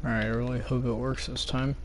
Alright, I really hope it works this time.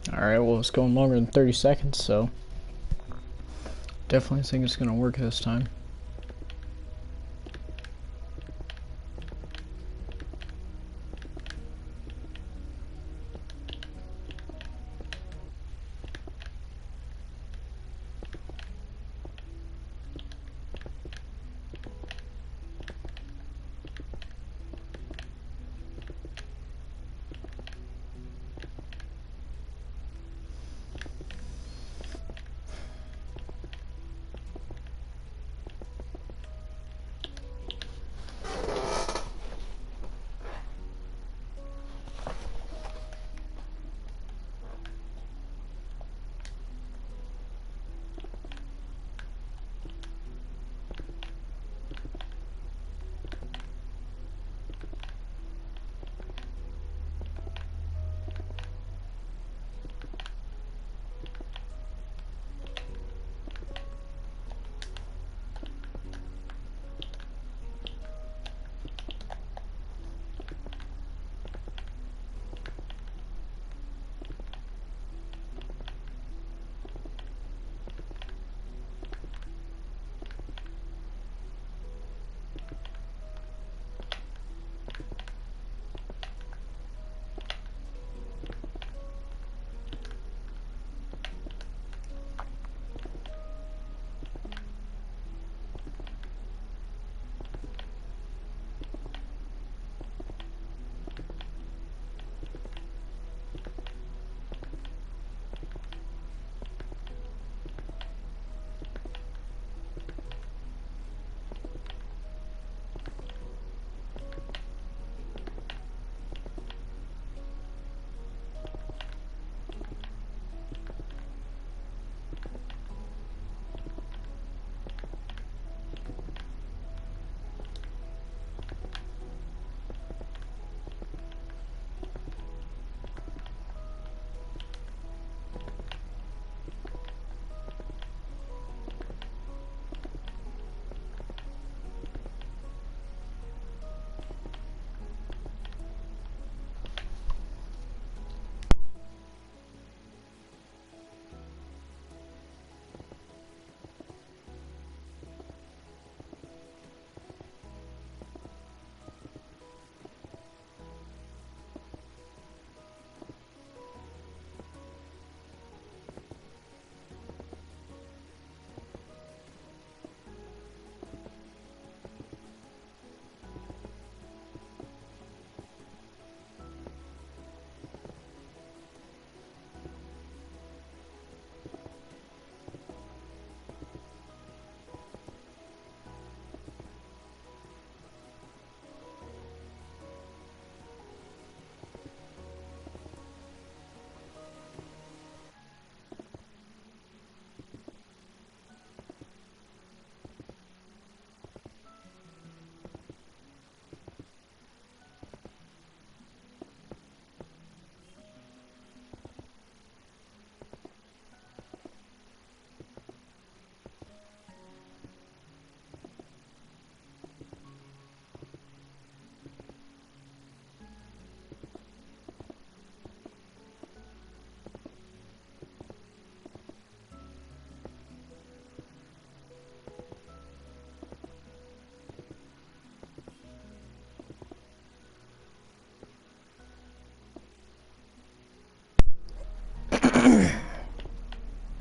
Alright, well, it's going longer than 30 seconds, so definitely think it's gonna work this time.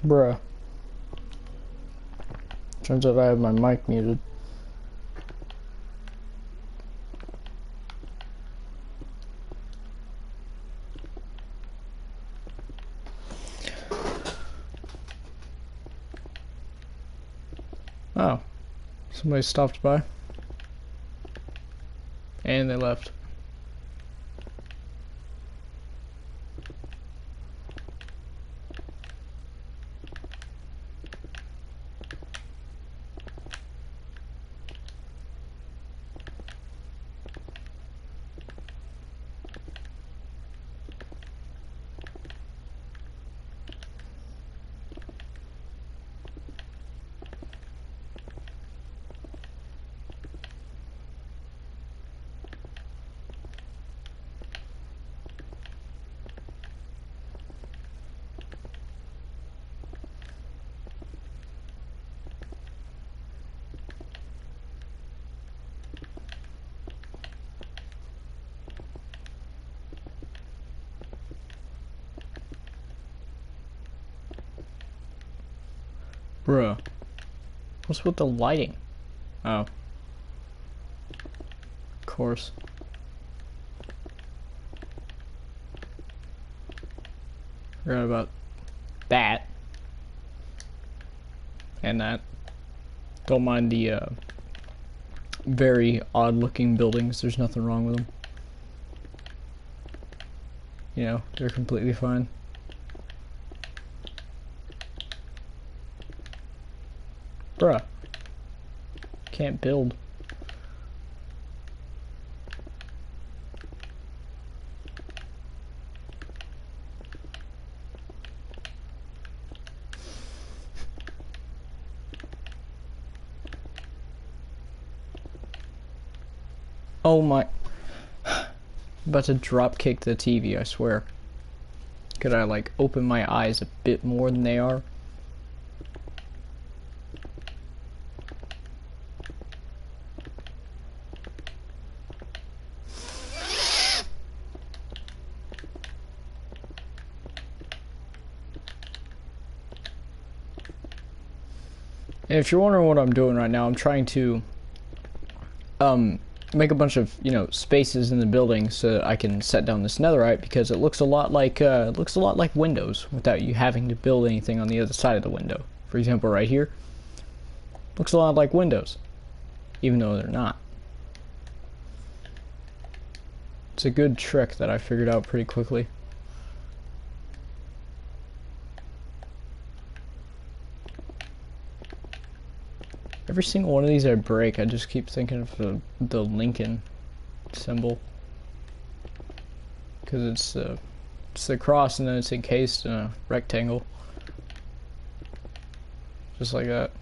Bruh. Turns out I have my mic muted. Oh, somebody stopped by. And they left. Bruh. What's with the lighting? Oh. Of course. Forgot about that. And that. Don't mind the very odd looking buildings. There's nothing wrong with them. You know, they're completely fine. Bruh. Can't build. Oh my. I'm about to drop kick the TV, I swear. Could I like open my eyes a bit more than they are? And if you're wondering what I'm doing right now, I'm trying to make a bunch of, you know, spaces in the building so that I can set down this netherite, because it looks a lot like windows without you having to build anything on the other side of the window. For example, right here, looks a lot like windows, even though they're not. It's a good trick that I figured out pretty quickly. Every single one of these I break, I just keep thinking of the Lincoln symbol. Because it's the cross and then it's encased in a rectangle. Just like that.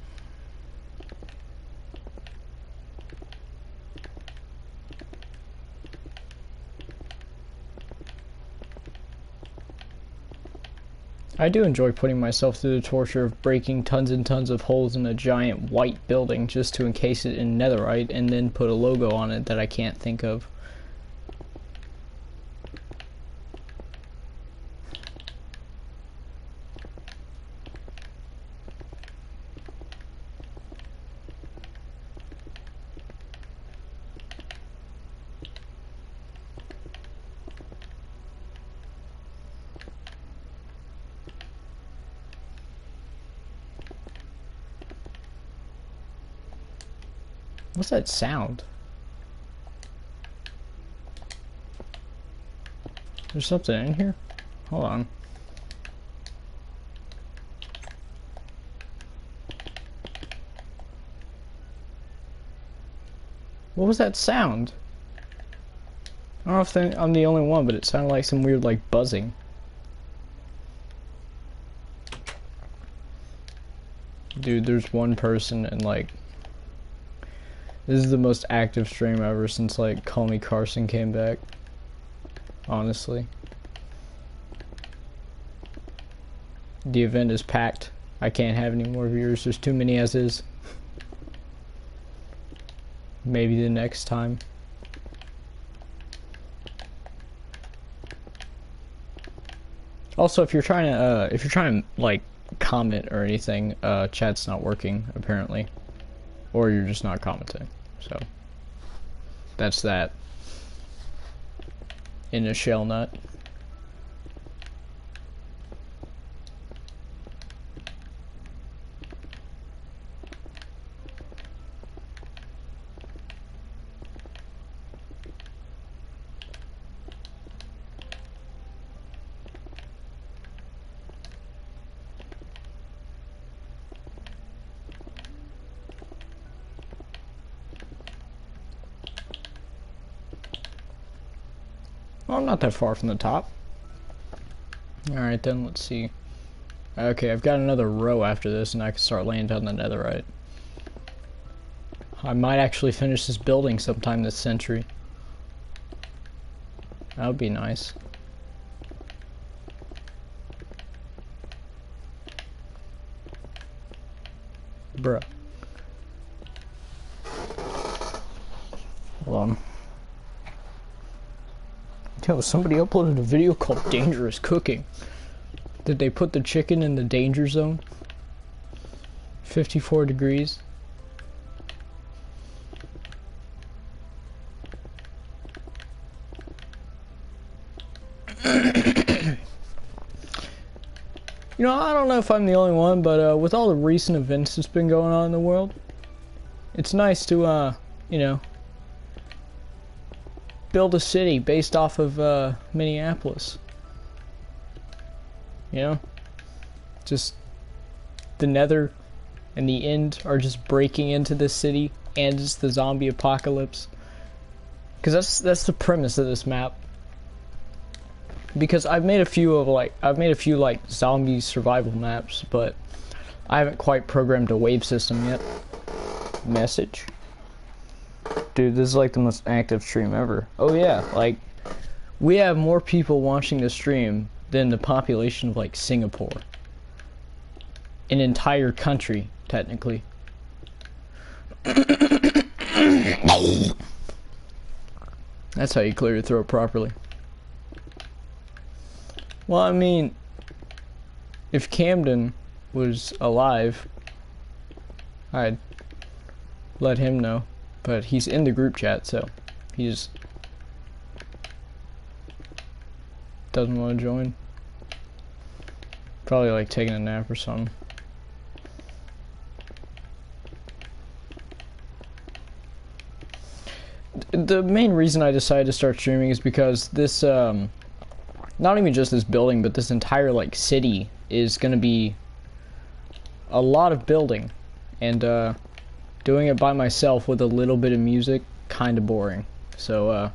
I do enjoy putting myself through the torture of breaking tons and tons of holes in a giant white building just to encase it in netherite and then put a logo on it that I can't think of. What's that sound? There's something in here? Hold on. What was that sound? I don't know if I'm the only one, but it sounded like some weird, like, buzzing. Dude, there's one person and, like, this is the most active stream ever since, like, Call Me Carson came back. Honestly. The event is packed. I can't have any more viewers. There's too many as is. Maybe the next time. Also, if you're trying to like comment or anything, chat's not working apparently, or you're just not commenting. So that's that in a shell nut. Oh, I'm not that far from the top. Alright then, let's see. Okay, I've got another row after this, and I can start laying down the netherite. I might actually finish this building sometime this century. That would be nice. Bruh. Hold on. Yo, somebody uploaded a video called Dangerous Cooking. Did they put the chicken in the danger zone? 54 degrees. You know, I don't know if I'm the only one, but with all the recent events that's been going on in the world, it's nice to, you know, build a city based off of Minneapolis. You know? Just the Nether and the End are just breaking into this city, and it's the zombie apocalypse. Because that's the premise of this map. Because I've made a few like zombie survival maps, but I haven't quite programmed a wave system yet. Message. Dude, this is like the most active stream ever. Oh yeah, like we have more people watching the stream than the population of like Singapore. An entire country, technically. That's how you clear your throat properly. Well, I mean, if Camden was alive, I'd let him know. But he's in the group chat, so he just doesn't want to join. Probably like taking a nap or something. The main reason I decided to start streaming is because this, not even just this building, but this entire like city is gonna be a lot of building, and doing it by myself with a little bit of music, kind of boring. So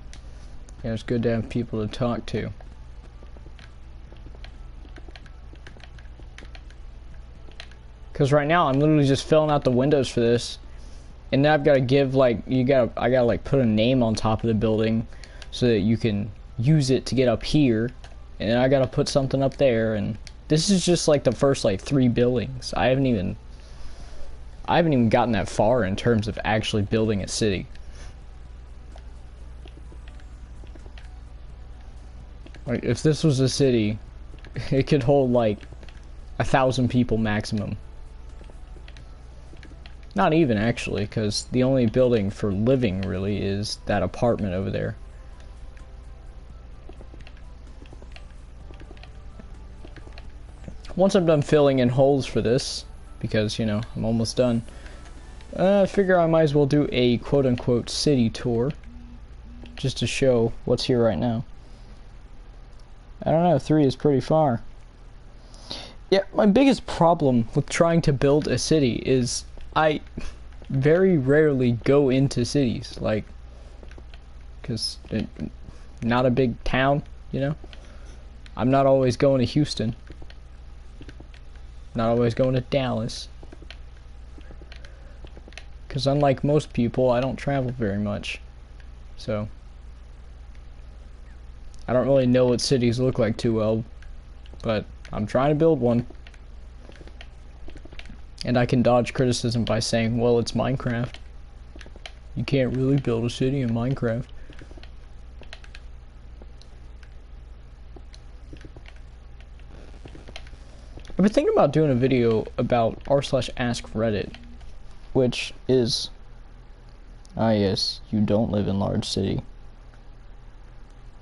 yeah, it's good to have people to talk to. Because right now I'm literally just filling out the windows for this, and then I've got to give like I gotta like put a name on top of the building so that you can use it to get up here, and then I gotta put something up there, and this is just like the first like 3 buildings. I haven't even gotten that far in terms of actually building a city. Like if this was a city, it could hold like 1,000 people maximum. Not even actually, because the only building for living really is that apartment over there. Once I'm done filling in holes for this, because, you know, I'm almost done, I figure I might as well do a quote-unquote city tour, just to show what's here right now. I don't know, 3 is pretty far. Yeah, my biggest problem with trying to build a city is I very rarely go into cities, like, because not a big town, you know? I'm not always going to Houston. Not always going to Dallas. Because unlike most people, I don't travel very much. So, I don't really know what cities look like too well, but I'm trying to build one. And I can dodge criticism by saying, well, it's Minecraft. You can't really build a city in Minecraft. I've been thinking about doing a video about r/askreddit, which is, ah yes, you don't live in large city.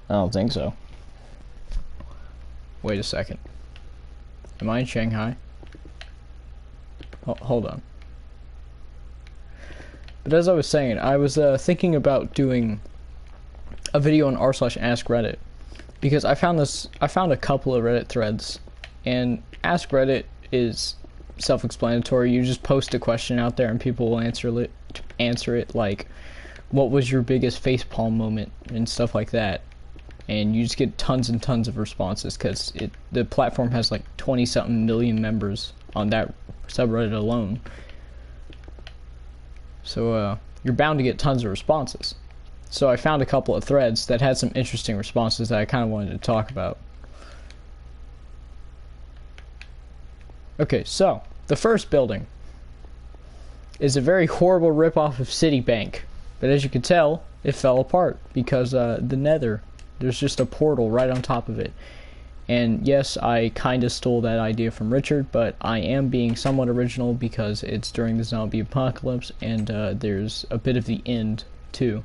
I don't think so. Wait a second. Am I in Shanghai? Oh, hold on. But as I was saying, I was thinking about doing a video on r/askreddit, because I found a couple of Reddit threads, and Ask Reddit is self-explanatory. You just post a question out there and people will answer it, like, what was your biggest facepalm moment and stuff like that. and you just get tons and tons of responses because the platform has like 20-something million members on that subreddit alone. So you're bound to get tons of responses. So I found a couple of threads that had some interesting responses that I kind of wanted to talk about. Okay, so the first building is a very horrible ripoff of Citibank, but as you can tell, it fell apart because the Nether, there's just a portal right on top of it. And yes, I kind of stole that idea from Richard, but I am being somewhat original because it's during the zombie apocalypse, and there's a bit of the end too.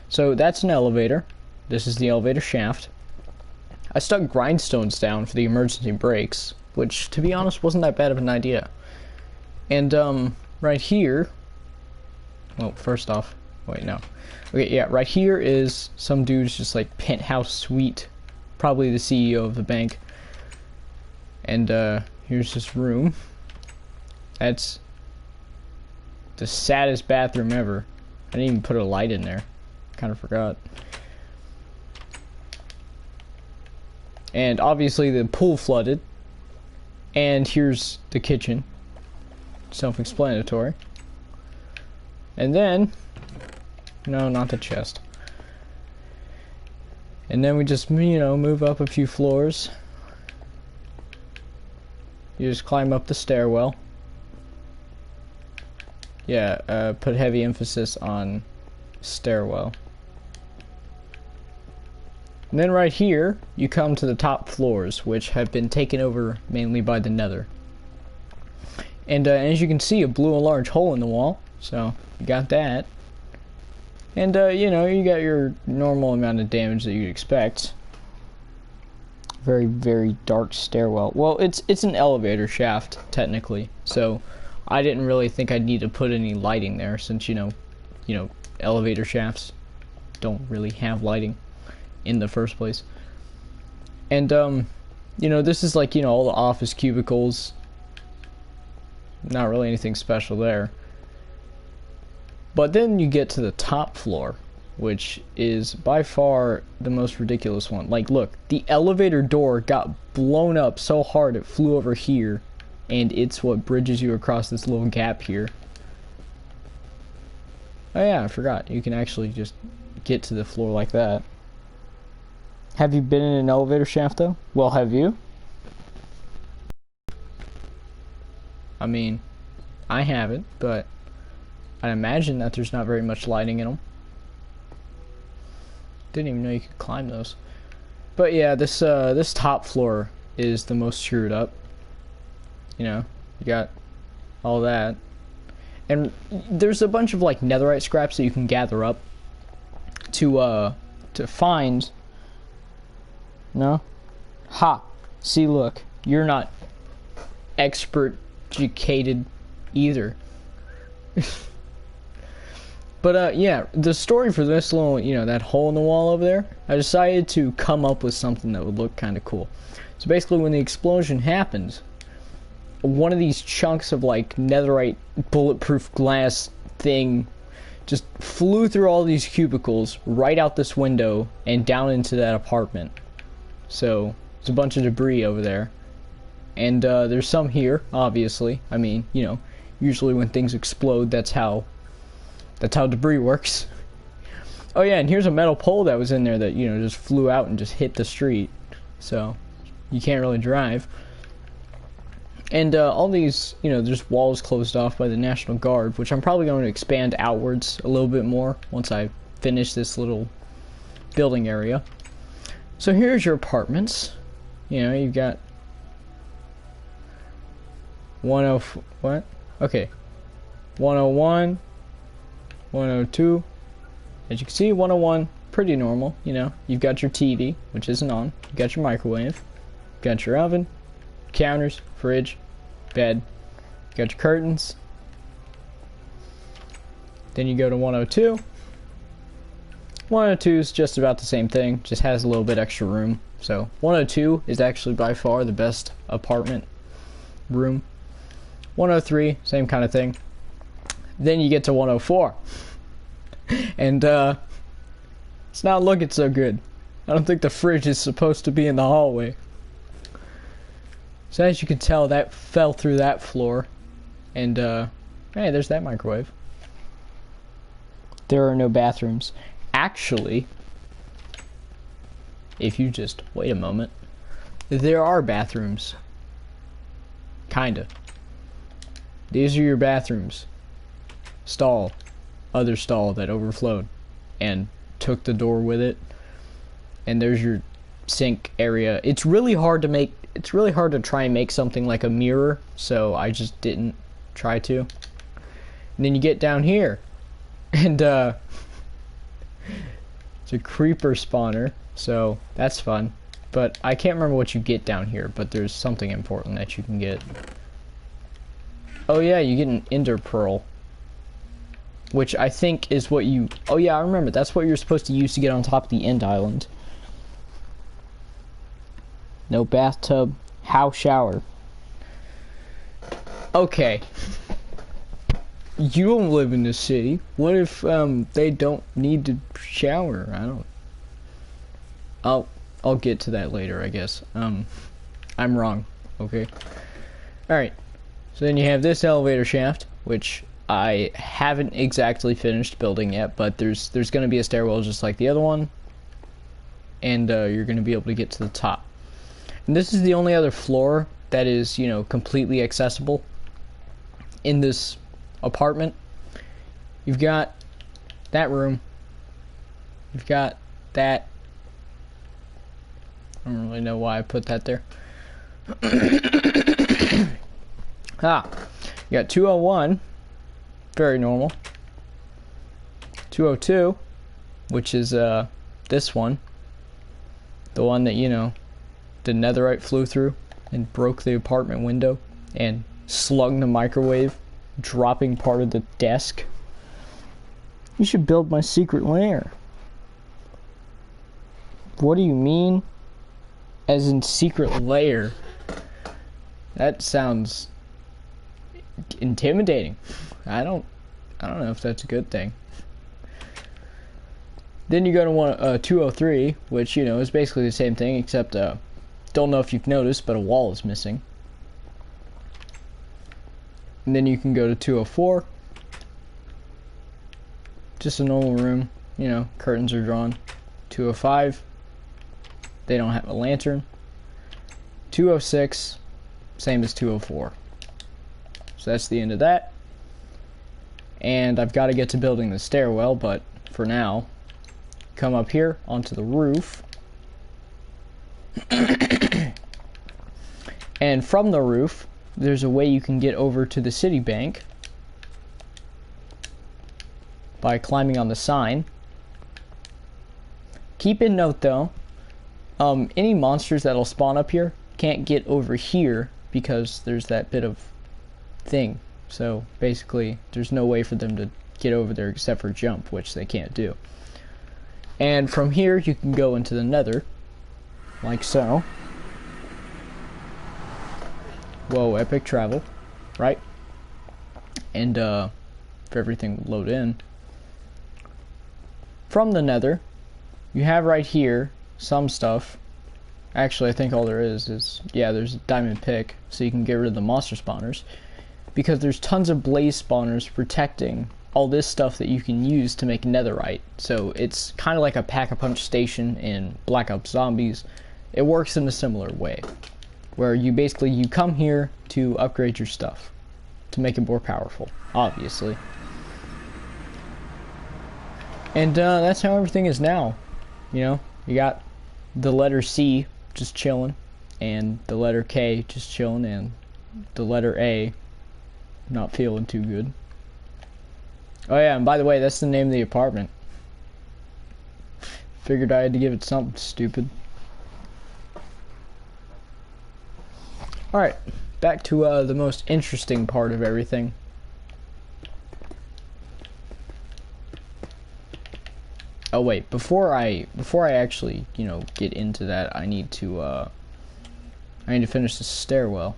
So that's an elevator. This is the elevator shaft. I stuck grindstones down for the emergency brakes, which, to be honest, wasn't that bad of an idea. And right here, well, first off, wait, no. Okay, yeah, right here is some dude's just like penthouse suite, probably the CEO of the bank. And here's this room. That's the saddest bathroom ever. I didn't even put a light in there. Kind of forgot. And obviously the pool flooded. And here's the kitchen. Self-explanatory. And then, no, not the chest. And then we just, you know, move up a few floors. You just climb up the stairwell. Yeah, put heavy emphasis on stairwell. And then right here, you come to the top floors, which have been taken over mainly by the Nether. And as you can see, it blew a large hole in the wall, so you got that. And you know, you got your normal amount of damage that you'd expect. Very, very dark stairwell. Well, it's an elevator shaft, technically, so I didn't really think I'd need to put any lighting there, since, you know, elevator shafts don't really have lighting in the first place. And you know, this is like, you know, all the office cubicles. Not really anything special there. But then you get to the top floor, which is by far the most ridiculous one. Like, look, the elevator door got blown up so hard it flew over here, and it's what bridges you across this little gap here. Oh yeah, I forgot. You can actually just get to the floor like that. Have you been in an elevator shaft, though? Well, have you? I mean, I haven't, but I imagine that there's not very much lighting in them. Didn't even know you could climb those. But yeah, this top floor is the most screwed up. You know, you got all that. And there's a bunch of like netherite scraps that you can gather up to find. No? Ha! See, look, you're not expert educated either. But yeah, the story for this little, you know, that hole in the wall over there, I decided to come up with something that would look kind of cool. So basically, when the explosion happens, one of these chunks of like netherite bulletproof glass thing just flew through all these cubicles right out this window and down into that apartment. So there's a bunch of debris over there, and there's some here, obviously. I mean, you know, usually when things explode, that's how debris works. Oh yeah, and here's a metal pole that was in there that, you know, just flew out and just hit the street, so you can't really drive. And all these, you know, there's walls closed off by the National Guard, which I'm probably going to expand outwards a little bit more once I finish this little building area. So here's your apartments. You know, you've got 104, what? Okay. 101, 102. As you can see, 101, pretty normal, you know. You've got your TV, which isn't on. You got your microwave. You got your oven, counters, fridge, bed. You got your curtains. Then you go to 102. 102 is just about the same thing, just has a little bit extra room. So 102 is actually by far the best apartment room. 103, same kind of thing. Then you get to 104. And it's not looking so good. I don't think the fridge is supposed to be in the hallway. So as you can tell, that fell through that floor. And, hey, there's that microwave. There are no bathrooms. Actually, if you just wait a moment, there are bathrooms. Kinda. These are your bathrooms. Stall. Other stall that overflowed and took the door with it. And there's your sink area. It's really hard to try and make something like a mirror, so I just didn't try to. And then you get down here, and it's a creeper spawner, so that's fun. But I can't remember what you get down here, but there's something important that you can get. Oh yeah, you get an ender pearl, which I think is what you... Oh yeah, I remember. That's what you're supposed to use to get on top of the end island. No bathtub. How shower? Okay. You don't live in the city. What if they don't need to shower? I don't... I'll get to that later, I guess. I'm wrong. Okay. Alright. So then you have this elevator shaft, which I haven't exactly finished building yet, but there's going to be a stairwell just like the other one, and you're going to be able to get to the top. And this is the only other floor that is, you know, completely accessible in this apartment. You've got that room. You've got that. I don't really know why I put that there. You got 201, very normal. 202, which is this one, the one that, you know, the netherite flew through and broke the apartment window and slung the microwave, dropping part of the desk. You should build my secret lair. What do you mean? As in secret lair? That sounds intimidating. I don't know if that's a good thing. Then you go to 203, which, you know, is basically the same thing, except don't know if you've noticed, but a wall is missing. And then you can go to 204. Just a normal room, you know, curtains are drawn. 205, they don't have a lantern. 206, same as 204. So that's the end of that. And I've got to get to building the stairwell, but for now, come up here onto the roof. And from the roof, there's a way you can get over to the city bank by climbing on the sign. Keep in note though, any monsters that'll spawn up here can't get over here because there's that bit of thing. So basically, there's no way for them to get over there except for jump, which they can't do. And from here, you can go into the nether, like so. Whoa, epic travel, right? And if everything would load in. From the nether, you have right here some stuff. Actually, I think all there is, yeah, there's a diamond pick, so you can get rid of the monster spawners. Because there's tons of blaze spawners protecting all this stuff that you can use to make netherite. So it's kind of like a pack-a-punch station in Black Ops Zombies. It works in a similar way, where you basically, you come here to upgrade your stuff, to make it more powerful, obviously. And that's how everything is now. You know, you got the letter C just chilling, and the letter K just chilling, and the letter A not feeling too good. Oh yeah, and by the way, that's the name of the apartment. Figured I had to give it something stupid. Alright, back to the most interesting part of everything. Oh wait, before I actually, you know, get into that, I need to finish the stairwell.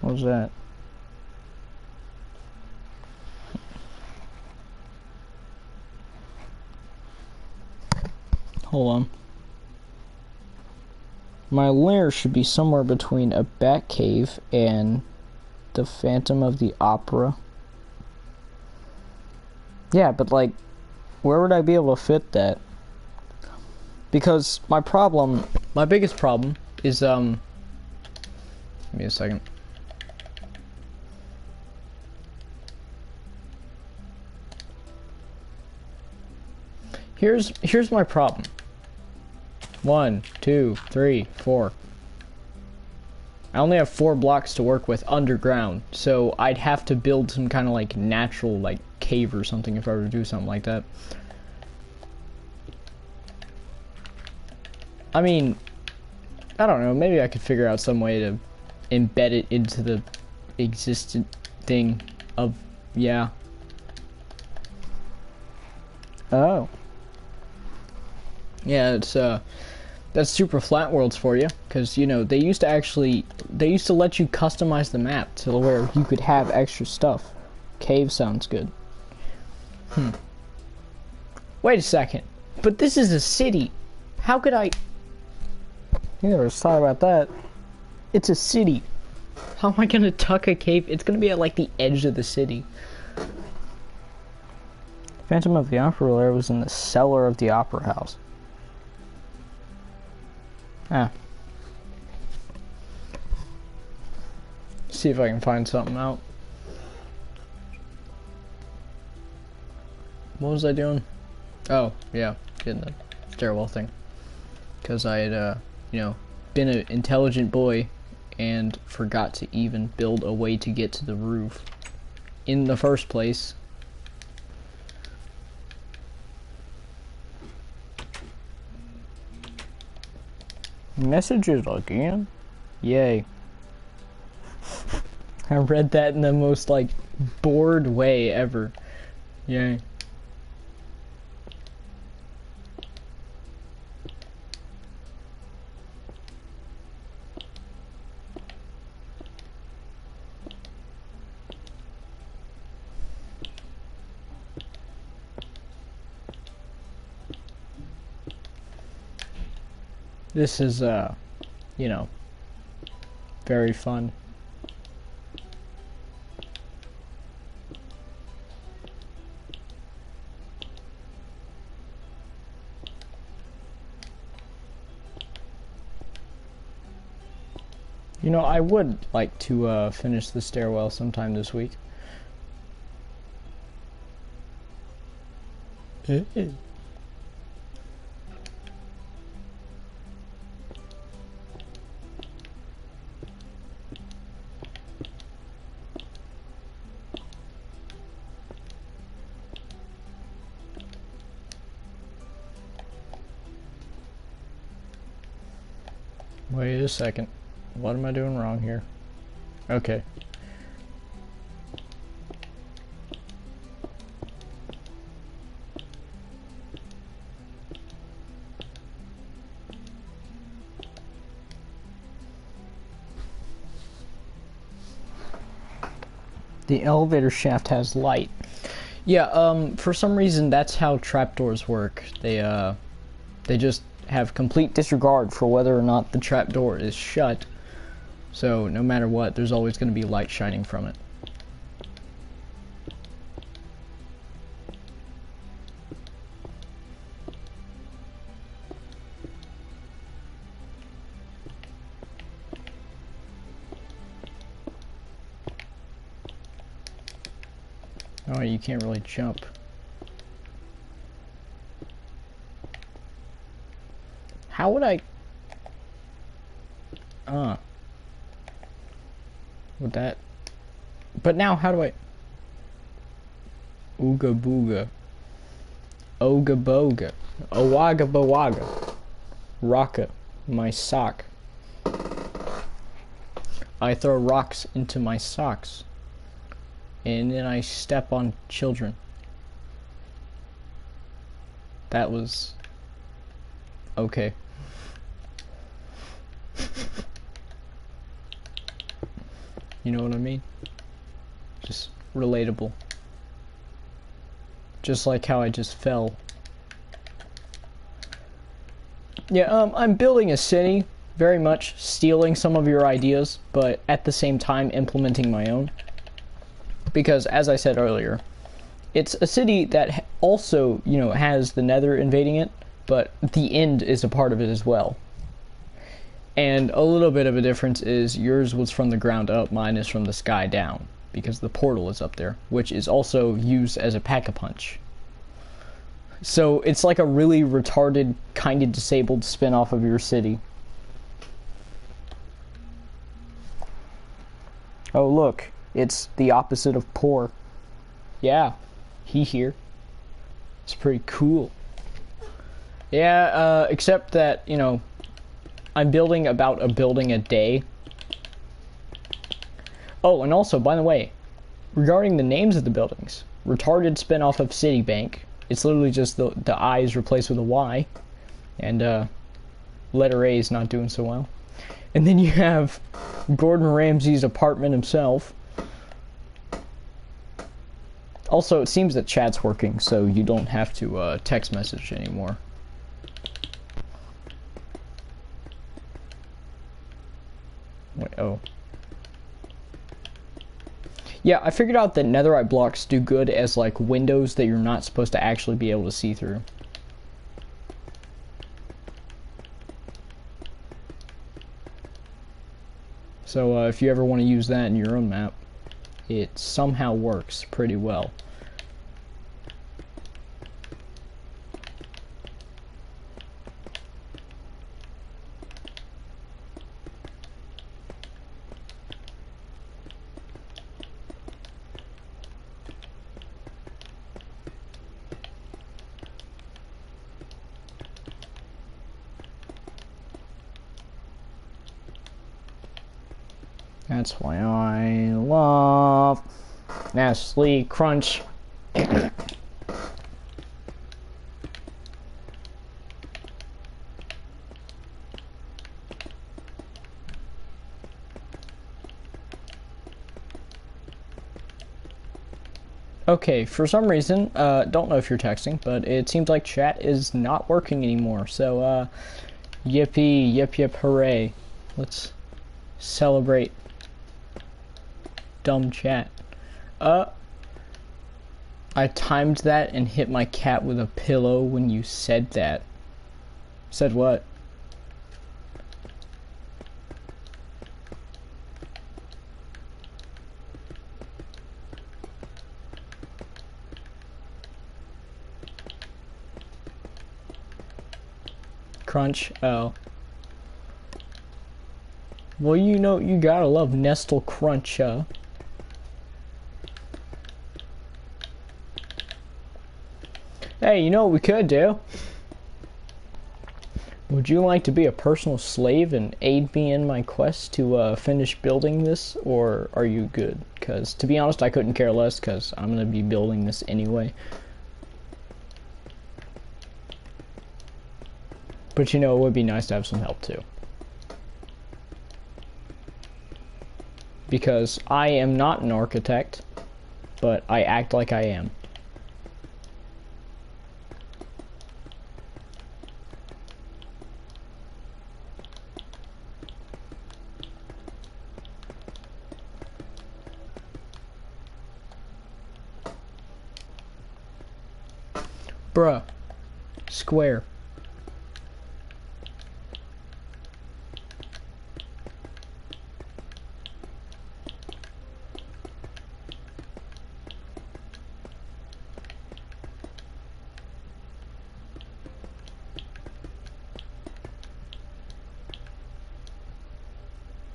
What was that? Hold on. My lair should be somewhere between a bat cave and the Phantom of the Opera. Yeah, but like, where would I be able to fit that? Because my biggest problem is, give me a second. Here's my problem. 1, 2, 3, 4. I only have 4 blocks to work with underground, so I'd have to build some kind of like natural like cave or something if I were to do something like that. I mean, I don't know, maybe I could figure out some way to embed it into the existent thing of, yeah. Oh. Yeah, it's that's super flat worlds for you, because you know they used to let you customize the map to where you could have extra stuff. Cave sounds good. Wait a second, but this is a city. How could I? You never thought about that. It's a city. How am I gonna tuck a cave? It's gonna be at like the edge of the city. Phantom of the Opera lair was in the cellar of the opera house. Ah. See if I can find something out. What was I doing? Oh, yeah, getting the stairwell thing. Because I had, you know, been an intelligent boy and forgot to even build a way to get to the roof in the first place. Messages again? Yay. I read that in the most, like, bored way ever. Yay. This is, you know, very fun. You know, I would like to finish the stairwell sometime this week. Wait a second. What am I doing wrong here? Okay. The elevator shaft has light. Yeah, for some reason that's how trapdoors work. They just have complete disregard for whether or not the trapdoor is shut. So no matter what, there's always going to be light shining from it. Oh, you can't really jump. How would I... With that... But now, how do I... Ooga booga. Oga boga. Owaga bawaga. Rocka. My sock. I throw rocks into my socks. And then I step on children. That was... okay. You know what I mean? Just relatable. Just like how I just fell. Yeah, I'm building a city, very much stealing some of your ideas, but at the same time implementing my own. Because, as I said earlier, it's a city that also, you know, has the Nether invading it, but the end is a part of it as well. And a little bit of a difference is yours was from the ground up, mine is from the sky down, because the portal is up there, which is also used as a pack-a-punch. So it's like a really retarded, kind of disabled spin-off of your city. Oh look, it's the opposite of poor. Yeah, he here. It's pretty cool. Yeah, except that, you know, I'm building about a building a day. Oh, and also, by the way, regarding the names of the buildings, retarded spin-off of Citibank. It's literally just the I's replaced with a Y, and letter A is not doing so well. And then you have Gordon Ramsay's apartment himself. Also, it seems that chat's working, so you don't have to text message anymore. Wait, oh. Yeah, I figured out that netherite blocks do good as like windows that you're not supposed to actually be able to see through. So if you ever want to use that in your own map, it somehow works pretty well. That's why I love Nestle Crunch. Okay, for some reason, don't know if you're texting, but it seems like chat is not working anymore. So, yippee, yip yip hooray. Let's celebrate dumb chat. I timed that and hit my cat with a pillow when you said that. Said what? Crunch? Oh. Well, you know, you gotta love Nestle Crunch, Hey, you know what we could do? Would you like to be a personal slave and aid me in my quest to finish building this, or are you good? Because, to be honest, I couldn't care less, because I'm going to be building this anyway. But, you know, it would be nice to have some help, too. Because I am not an architect, but I act like I am. Bruh. Square.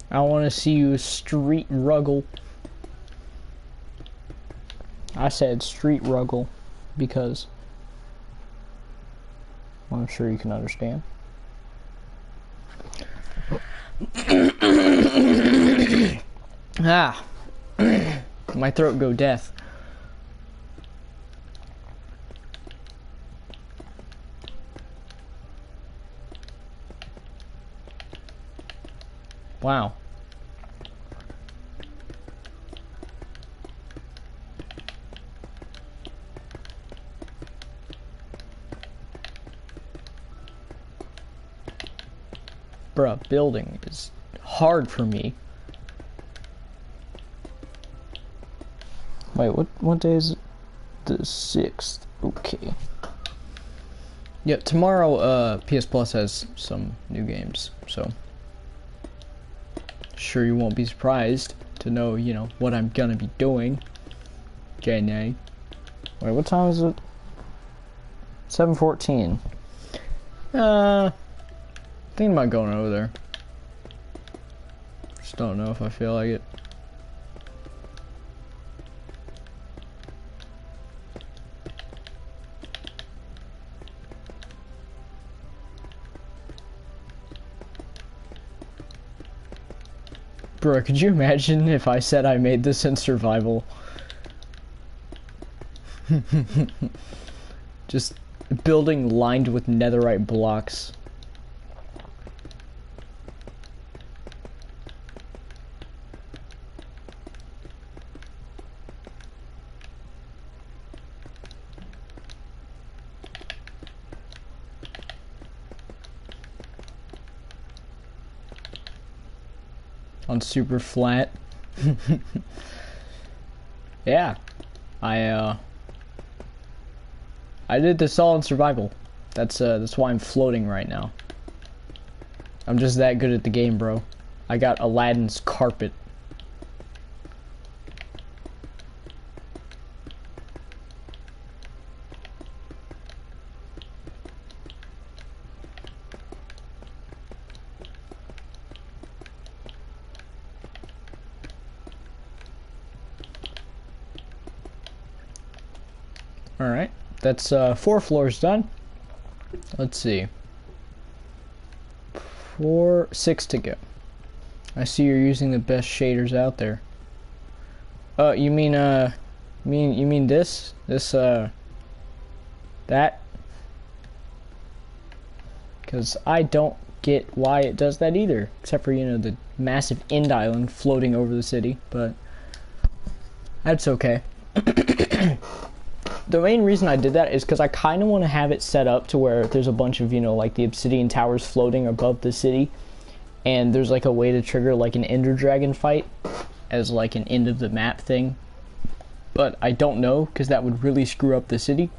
I want to see you street ruggle. I said street ruggle because I'm sure you can understand. Ah, my throat go deaf. Wow. Bruh, building is hard for me. Wait, what day is it? The 6th. Okay. Yep, tomorrow PS Plus has some new games, so sure you won't be surprised to know, you know, what I'm gonna be doing. Wait, what time is it? 7:14. Thinking about going over there. Just don't know if I feel like it. Bro, could you imagine if I said I made this in survival? Just building lined with netherite blocks. On super flat. Yeah. I did this all in survival. That's why I'm floating right now. I'm just that good at the game, bro. I got Aladdin's carpet. Alright, that's 4 floors done. Let's see. 6 to go. I see you're using the best shaders out there. You mean this? That? Because I don't get why it does that either. Except for, you know, the massive end island floating over the city, but that's okay. The main reason I did that is because I kind of want to have it set up to where there's a bunch of, you know, like the obsidian towers floating above the city, and there's like a way to trigger like an ender dragon fight as like an end of the map thing. But I don't know, because that would really screw up the city,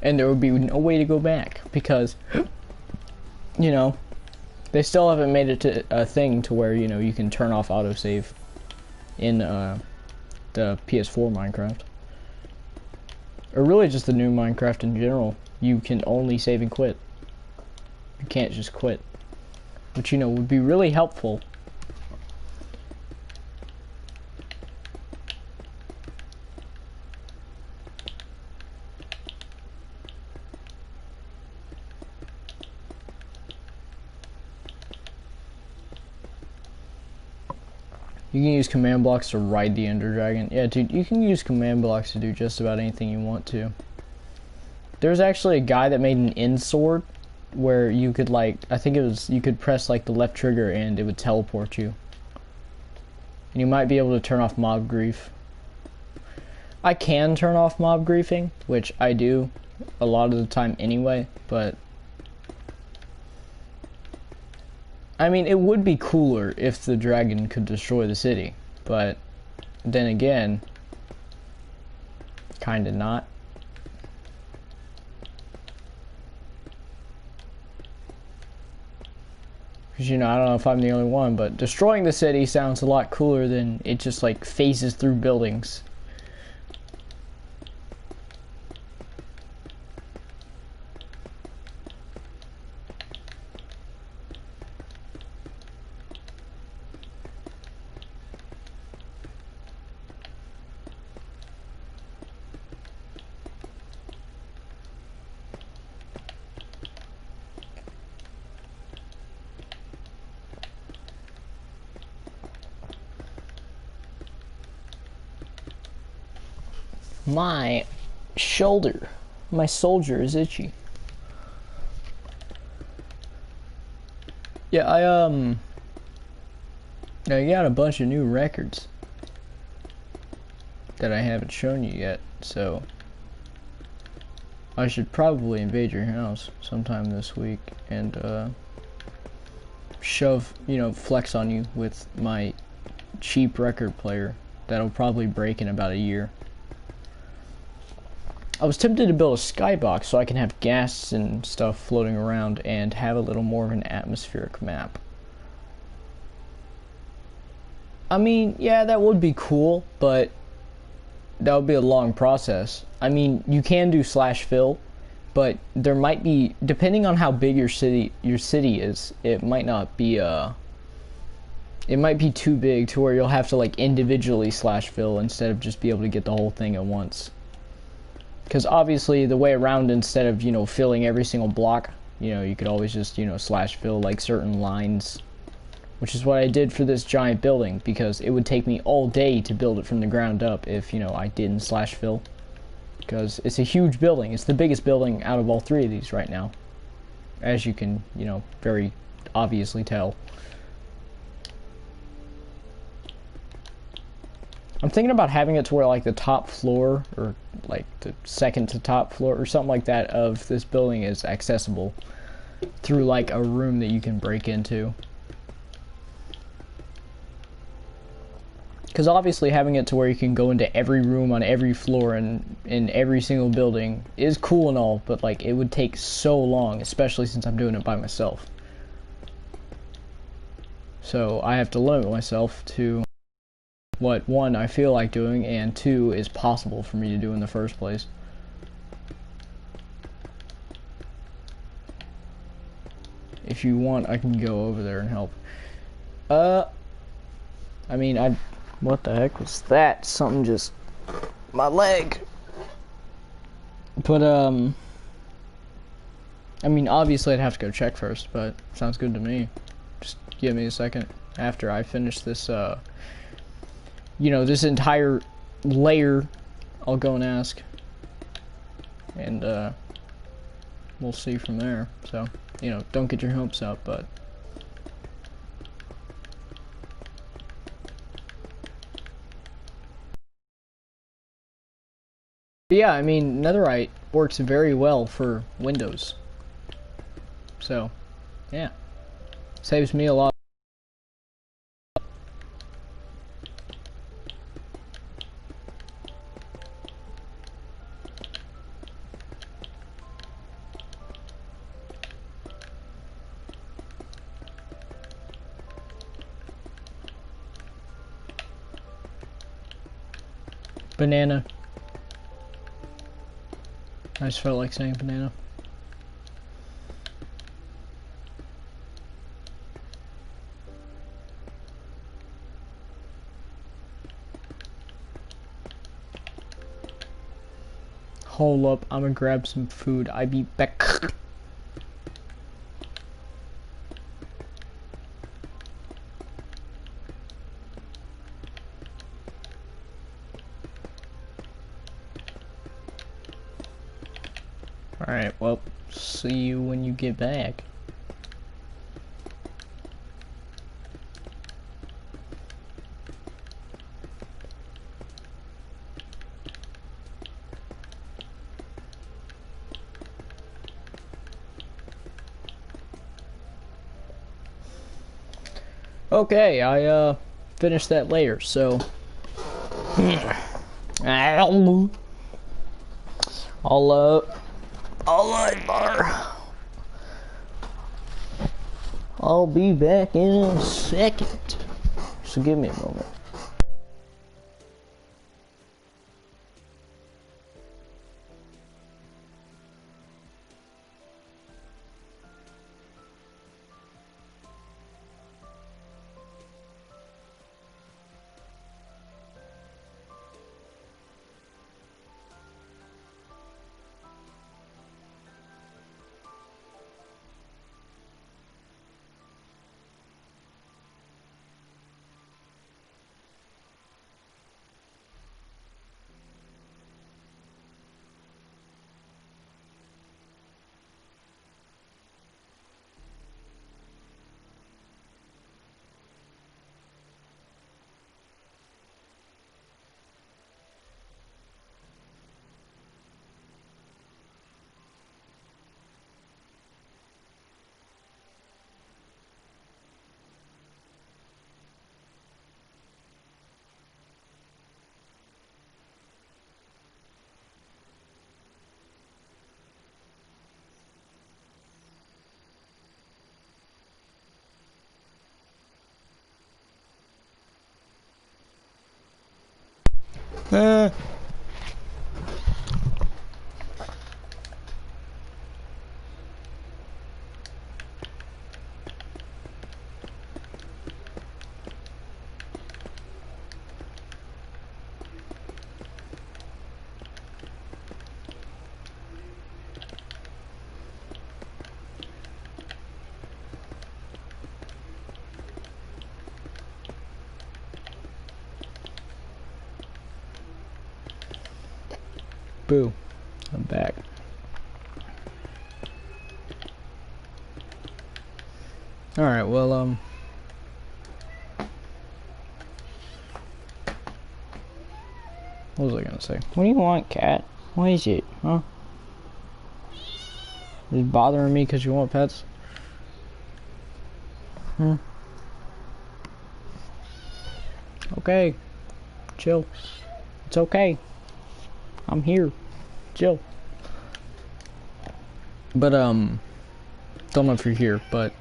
and there would be no way to go back because, you know, they still haven't made it to a thing to where, you know, you can turn off autosave in the PS4 Minecraft. Or really just the new Minecraft in general. You can only save and quit. You can't just quit. Which, you know, would be really helpful. You can use command blocks to ride the Ender Dragon. Yeah, dude, you can use command blocks to do just about anything you want to. There's actually a guy that made an end sword where you could, like, I think it was, you could press, like, the left trigger and it would teleport you. And you might be able to turn off mob grief. I can turn off mob griefing, which I do a lot of the time anyway, but I mean, it would be cooler if the dragon could destroy the city, but then again, kinda not. Because, you know, I don't know if I'm the only one, but destroying the city sounds a lot cooler than it just, like, phases through buildings. My shoulder, my soldier is itchy. Yeah, I got a bunch of new records that I haven't shown you yet, so I should probably invade your house sometime this week and flex on you with my cheap record player that'll probably break in about a year. I was tempted to build a skybox so I can have gas and stuff floating around and have a little more of an atmospheric map. I mean, yeah, that would be cool, but that would be a long process. I mean, you can do /fill, but there might be, depending on how big your city is, it might not be it might be too big to where you'll have to like individually /fill instead of just be able to get the whole thing at once. Because obviously the way around, instead of, filling every single block, you could always just, /fill like certain lines. Which is what I did for this giant building, because it would take me all day to build it from the ground up if, I didn't /fill. Because it's a huge building. It's the biggest building out of all three of these right now. As you can, very obviously tell. I'm thinking about having it to where like the top floor, or like the second to top floor or something like that of this building is accessible through like a room that you can break into. Because obviously having it to where you can go into every room on every floor and in every single building is cool and all, but like it would take so long, especially since I'm doing it by myself. So I have to limit myself to what, one, I feel like doing, and two, is possible for me to do in the first place. If you want, I can go over there and help. I mean, what the heck was that? Something just, my leg. But, I mean, obviously I'd have to go check first, but sounds good to me. Just give me a second after I finish this, this entire layer. I'll go and ask. And, we'll see from there. So, don't get your hopes up, but... yeah, I mean, netherite works very well for Windows. So, yeah. Saves me a lot. Banana. I just felt like saying banana. Hold up, I'm gonna grab some food. I be back. Alright, well, see you when you get back. Okay, I finished that layer, so I'll be back in a second. So give me a moment. Boo. I'm back. Alright, well, what was I gonna say? What do you want, cat? What is it, huh? Is it bothering me because you want pets? Hmm? Okay. Chill. It's okay. I'm here. Chill. But, don't know if you're here, but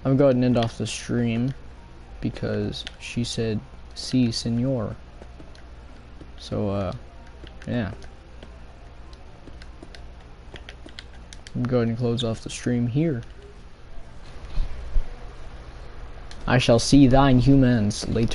I'm going to go ahead and end off the stream because she said, "Si, senor." So, yeah. I'm going to go ahead and close off the stream here. I shall see thine humans later.